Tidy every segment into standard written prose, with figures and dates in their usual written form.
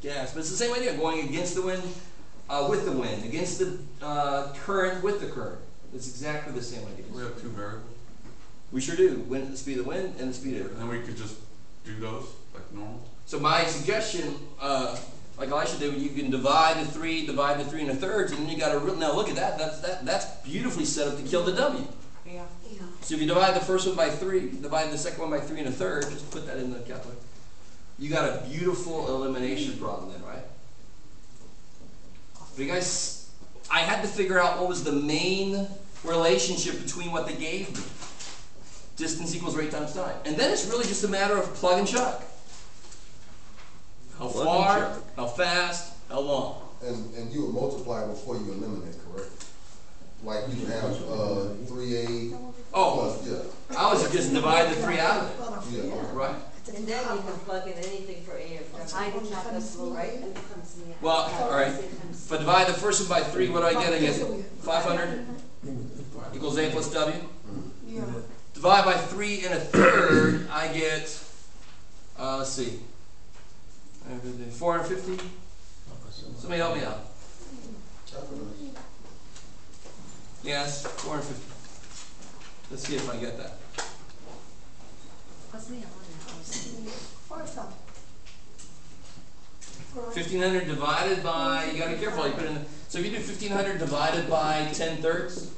gas. But it's the same idea, going against the wind, with the wind, against the current with the current. It's exactly the same idea. We have two variables. We sure do. Wind, the speed of the wind and the speed of And then we could just do those like normal. So my suggestion, like Elisha did, you can divide the 3 into thirds, and then you got to now look at that. That's beautifully set up to kill the W. Yeah. So if you divide the first one by 3, divide the second one by 3 1/3, just put that in the calculator. You got a beautiful elimination problem then, right? But you guys, I had to figure out what was the main relationship between what they gave me. Distance equals rate times time. And then it's really just a matter of plug and chug. How far, how fast, how long. And you would multiply before you eliminate, correct? Like you would have 3A Oh, plus, yeah. I was just divide the 3 out of it. Yeah. Right? And then you can plug in anything for A or for I did not decimal, right? Well, alright. If I divide the first one by 3, what do I get? I get 500 equals A plus W. Yeah. Divide by 3 1/3, I get, let's see, 450? Somebody help me out. Yes, 450. Let's see if I get that. 1,500 divided by, you gotta be careful, you put in, so if you do 1,500 divided by 10/3,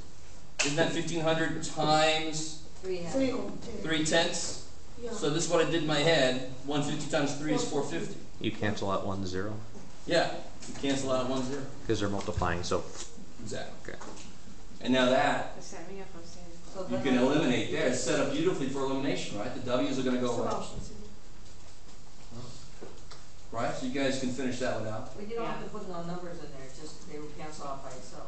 isn't that 1,500 times 3/10? Yeah. So this is what I did in my head. 150 times 3 is 450. You cancel out 1 0 Yeah, you cancel out 1 0. because they're multiplying. So Exactly. okay. And now that Set me up, I'm saying. So you can eliminate there. It's set up beautifully for elimination, right? The W's are going to go away. Right? So you guys can finish that one out. We don't have to put no numbers in there, it's just they will cancel out by itself.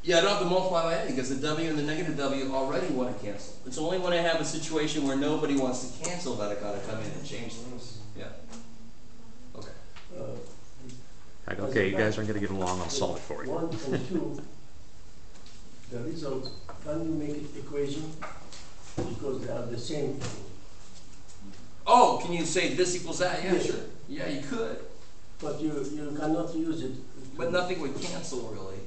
Yeah, I don't have to multiply by anything because the W and the negative W already want to cancel. It's only when I have a situation where nobody wants to cancel that I got to come in and change things. Yeah. Okay. Like, okay, you guys aren't going to get along. I'll solve it for you. 1 and 2, the result, can you make it equation? Because they are the same thing. Oh, can you say this equals that? Yeah, Yes. sure. Yeah, you could. But you cannot use it. But nothing would cancel really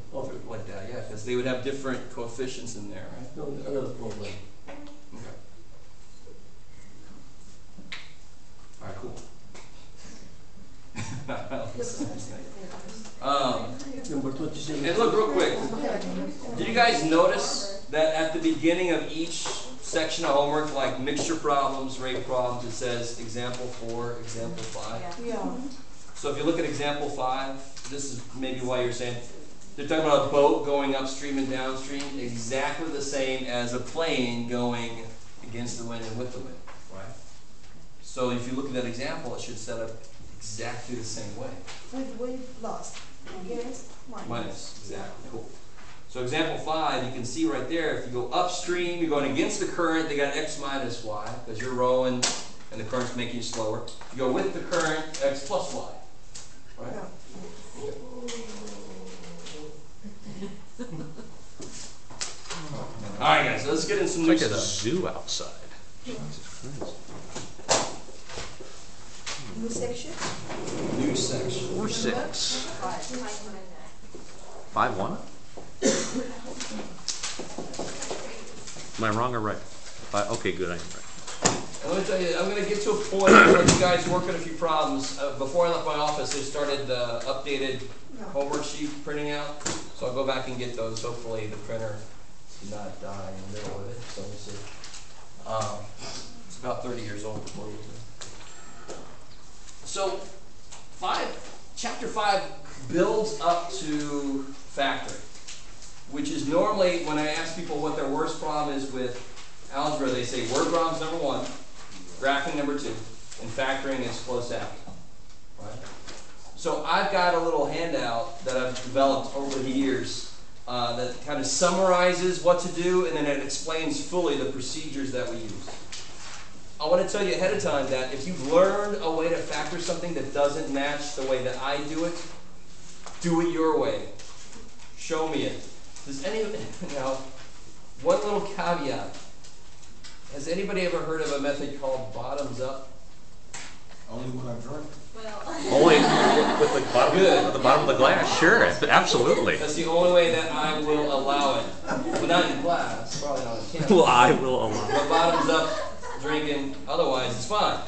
like that, yeah, because they would have different coefficients in there, right? No, another problem. Okay. All right, cool. Number 27. And look, real quick, did you guys notice that at the beginning of each section of homework, like mixture problems, rate problems, it says example 4, example 5? Yeah. So if you look at example 5, this is maybe why you're saying, they're talking about a boat going upstream and downstream, exactly the same as a plane going against the wind and with the wind, right? So if you look at that example, it should set up exactly the same way. With plus. Against minus. Minus, exactly, cool. So example 5, you can see right there, if you go upstream, you're going against the current, they got x minus y, because you're rowing and the current's making you slower. If you go with the current, x plus y, right? Yeah. All right, guys, so let's get in some It's new like a stuff. zoo outside. Jesus Christ. New section? New section. 4 6 5 1. Am I wrong or right? Okay, good. I'm right. And let me tell you, I'm going to get to a point where you guys work on a few problems. Before I left my office, they started the updated homework sheet printing out. So I'll go back and get those. Hopefully the printer did not die in the middle of it. So we'll see. It's about 30 years old before we do it. So chapter 5 builds up to factoring, which is normally when I ask people what their worst problem is with algebra, they say word problems number 1, graphing number 2, and factoring is close after. Right? So I've got a little handout that I've developed over the years that kind of summarizes what to do, and then it explains fully the procedures that we use. I want to tell you ahead of time that if you've learned a way to factor something that doesn't match the way that I do it your way. Show me it. Does anyone, now, one little caveat. Has anybody ever heard of a method called bottoms up? Only when I drink. Well. Only with the bottom, Good. the bottom of the glass. Sure, absolutely. That's the only way that I will allow it. Well, not in class, probably not on campus. Well, I will allow. But bottoms up drinking, otherwise it's fine.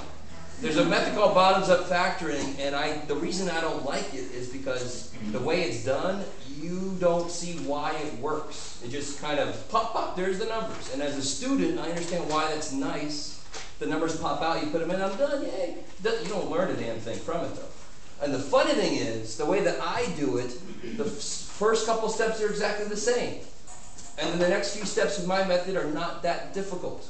There's a method called bottoms up factoring, and the reason I don't like it is because the way it's done, you don't see why it works. It just kind of pop, pop, there's the numbers. And as a student, I understand why that's nice. The numbers pop out, you put them in, I'm done, yay. You don't learn a damn thing from it though. And the funny thing is, the way that I do it, the first couple steps are exactly the same. And then the next few steps of my method are not that difficult.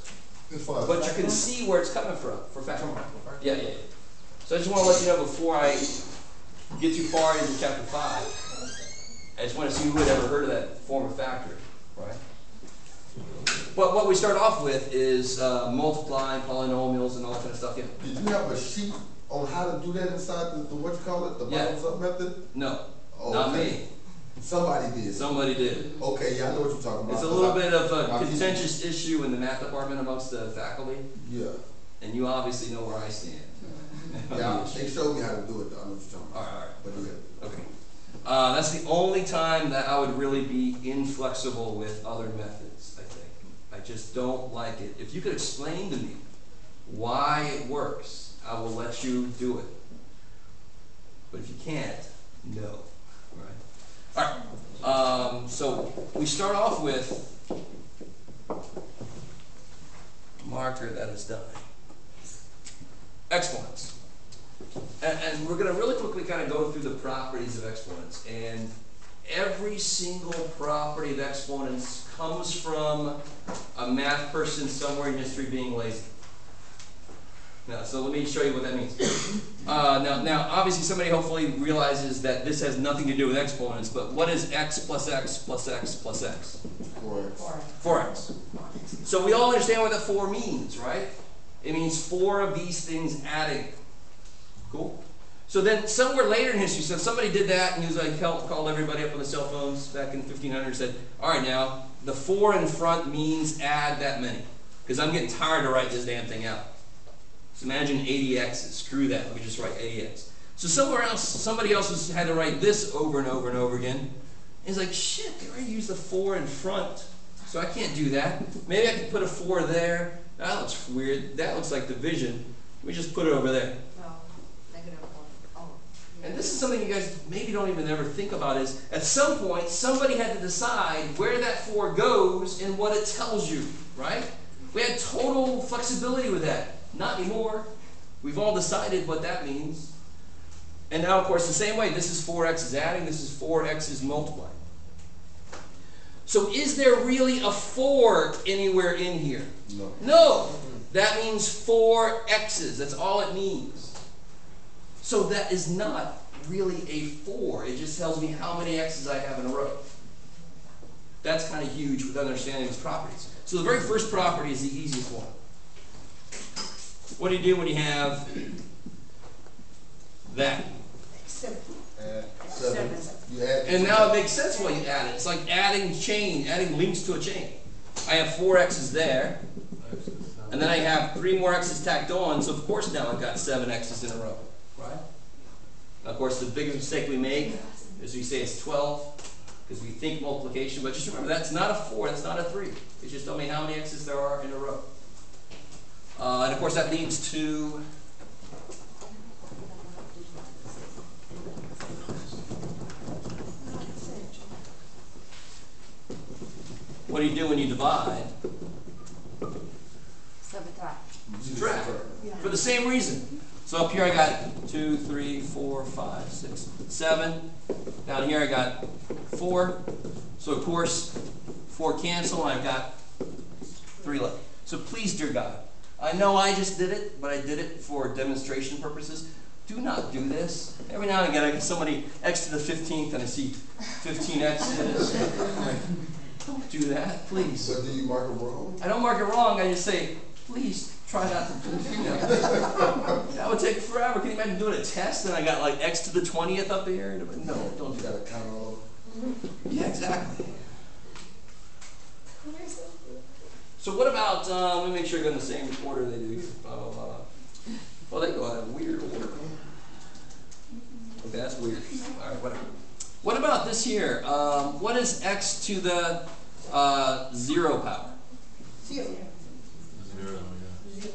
But you can see where it's coming from for factoring. Yeah, yeah, yeah. So I just want to let you know before I get too far into chapter 5, I just want to see who had ever heard of that form of factoring, right? But what we start off with is multiplying polynomials and all that kind of stuff. Yeah. Did you have a sheet on how to do that inside the what you call it, the bottoms up method? No, Oh, not okay. me. Somebody did. Somebody did. Okay, yeah, I know what you're talking about. It's a little bit of a my contentious issue in the math department amongst the faculty, Yeah. and you obviously know where I stand. Yeah, they showed me how to do it though. I know what you're talking about. All right. But yeah. Okay. That's the only time that I would really be inflexible with other methods, I think. I just don't like it. If you could explain to me why it works, I will let you do it. But if you can't, no. All right. So we start off with a marker that is done. Exponents. And we're going to really quickly kind of go through the properties of exponents. And every single property of exponents comes from a math person somewhere in history being lazy. Now, so let me show you what that means. Now, obviously somebody hopefully realizes that this has nothing to do with exponents, but what is x plus x plus x plus x? 4x. So we all understand what that 4 means, right? It means 4 of these things adding. Cool? So then somewhere later in history, so somebody did that and he was like, called everybody up on the cell phones back in 1500 and said, all right now, the 4 in front means add that many. Because I'm getting tired of writing this damn thing out. So imagine 80x's. Screw that. Let me just write 80x. So somewhere else, somebody else has had to write this over and over and over again. And he's like, shit, they already used the 4 in front. So I can't do that. Maybe I can put a 4 there. That looks weird. That looks like division. Let me just put it over there. And this is something you guys maybe don't even ever think about is, at some point, somebody had to decide where that 4 goes and what it tells you, right? We had total flexibility with that. Not anymore. We've all decided what that means. And now, of course, the same way, this is 4x is adding, this is 4x is multiplying. So is there really a 4 anywhere in here? No. No. That means 4 x's. That's all it means. So that is not really a 4. It just tells me how many x's I have in a row. That's kind of huge with understanding these properties. So the very first property is the easiest one. What do you do when you have that? 7. Add 7. You add And now it makes sense why you add it. It's like adding links to a chain. I have 4 x's there, and then I have 3 more x's tacked on, so of course now I've got 7 x's in a row. Right? Now, of course, the biggest mistake we make is we say it's 12 because we think multiplication, but just remember that's not a 4, that's not a 3. It's just tell me how many x's there are in a row. And of course, that leads to what do you do when you divide? Subtract. For the same reason. So up here I got 2, 3, 4, 5, 6, 7. Down here I got 4. So of course, 4 cancel, and I've got 3 left. So please, dear God, I know I just did it, but I did it for demonstration purposes. Do not do this. Every now and again I get somebody x to the 15th and I see 15 x's. Don't do that, please. But do you mark it wrong? I don't mark it wrong, I just say, please try not to do that. That would take forever. Can you imagine doing a test and I got like x to the 20th up here? No, don't do You that. gotta count all. Yeah, exactly. So what about, let me make sure I go in the same order they do. Well, they go out of weird order. Okay, that's weird. All right, whatever. What about this here? What is x to the 0 power? 0. 0, yeah.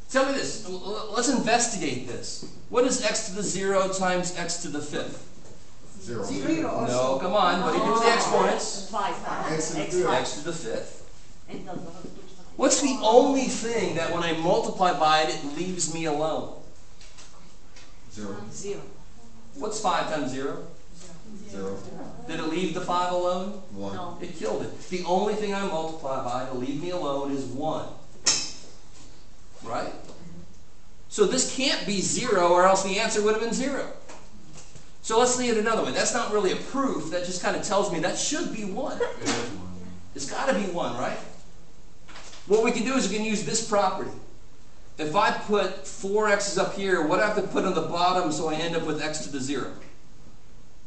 Tell me this. Let's investigate this. What is x to the 0 times x to the 5th? 0. 0 also. No, come on. What do you do with the exponents? X to the X to the 5th. Entonces, What's the only thing that when I multiply by it, it leaves me alone? 0. 0. What's 5 times 0? 0. Did it leave the 5 alone? 1. No. It killed it. The only thing I multiply by to leave me alone is 1. Right? So this can't be 0, or else the answer would have been 0. So let's see it another way. That's not really a proof. That just kind of tells me that should be 1. It is 1. It's got to be 1, right? What we can do is we can use this property. If I put 4 x's up here, what do I have to put on the bottom so I end up with x to the 0?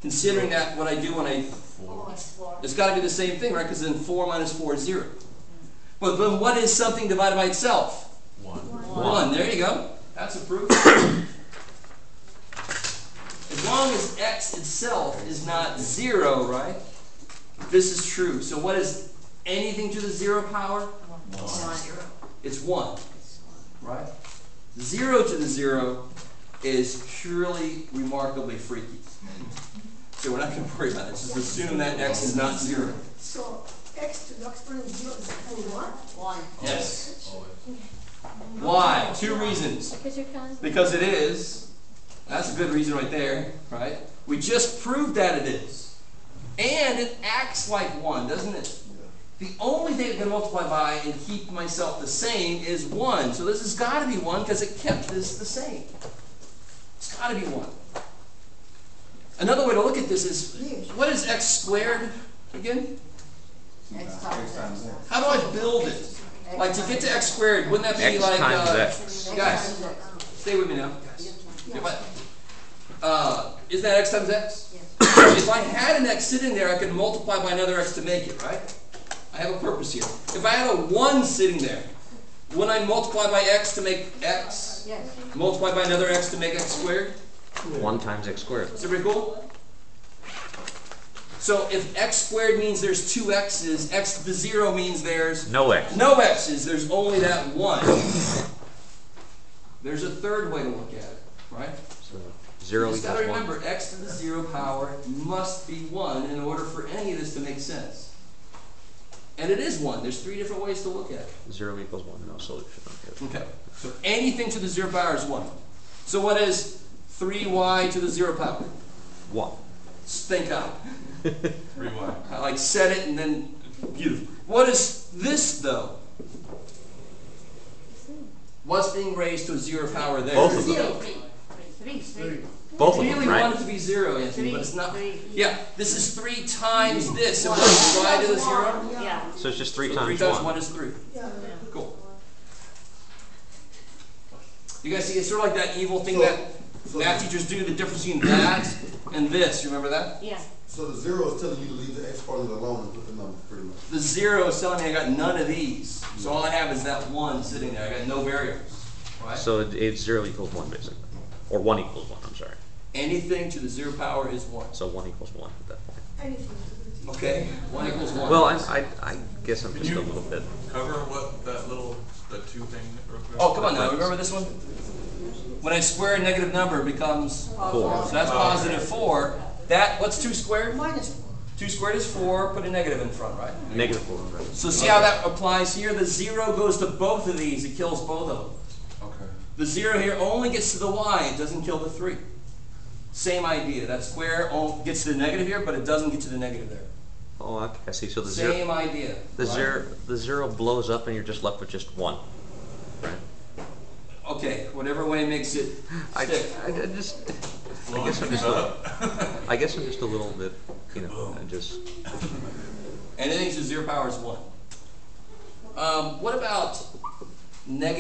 Considering that what I do when I... 4. It's got to be the same thing, right? Because then 4 minus 4 is 0. But then what is something divided by itself? 1. 1. There you go. That's a proof. As long as x itself is not 0, right? This is true. So what is anything to the 0 power? 1. It's 1. Right? 0 to the 0 is purely remarkably freaky. So we're not going to worry about it. Just assume that x is not 0. So x to the exponent 0 is equal to 1. Yes. Always. Why? 2 reasons. Because you can't. Because it is. That's a good reason right there, right? We just proved that it is. And it acts like 1, doesn't it? The only thing I can multiply by and keep myself the same is 1. So this has got to be 1 because it kept this the same. It's got to be 1. Another way to look at this is, what is x squared again? X times X. How do I build it? Like to get to x squared, wouldn't that be X like, times X. guys, stay with me now. Is that x times x? If I had an x sitting there, I could multiply by another x to make it, right? I have a purpose here. If I had a 1 sitting there, wouldn't I multiply by x to make x? Yes. Multiply by another x to make x squared? 1 times x squared. Is that pretty cool? So if x squared means there's 2 x's, x to the 0 means there's No x. no x's, there's only that 1. There's a third way to look at it, right? So You 0 just got to equals 1. remember, x to the 0 power must be 1 in order for any of this to make sense. And it is 1. There's 3 different ways to look at it. 0 equals 1. No solution. Okay. Okay. So anything to the 0 power is 1. So what is 3y to the 0 power? 1. Think out. 3y. I like said it and then beautiful. What is this though? What's being raised to a 0 power there? Both of them. 0. 3. Both of You them, really right? want it to be 0, Anthony, but it's not. 3. Yeah, this is 3 times this. And what's y to the 0? Yeah. So it's just 3 So times 3 times 1. 1 is 3. Yeah. Cool. You guys see, it's sort of like that evil thing that math teachers do, the difference between that and this. You remember that? Yeah. So the 0 is telling you to leave the x part of it alone and put the number pretty much. The 0 is telling me I got none of these. So all I have is that 1 sitting there. I got no variables. Right? So it's 0 equals 1 basically. Or 1 equals 1, I'm sorry. Anything to the 0 power is 1. So 1 equals 1 at that point. Anything. Okay? 1 equals 1. Well, I guess I'm just a little bit. Cover what that little, the 2 thing real quick? Oh, come on now. Remember this one? When I square a negative number, it becomes 4. So that's positive 4. That, what's 2 squared? Minus 4. 2 squared is 4. Put a negative in front, right? Negative 4, right? So see how that applies here? The 0 goes to both of these. It kills both of them. Okay. The 0 here only gets to the y. It doesn't kill the 3. Same idea. That square gets to the negative here, but it doesn't get to the negative there. Oh, okay. I see. So the 0, Same idea. the 0 blows up and you're just left with just 1. Right? Okay, whatever way makes it I stick. guess I'm just a little bit, you know, I just. Anything to 0 power is 1. What about negative?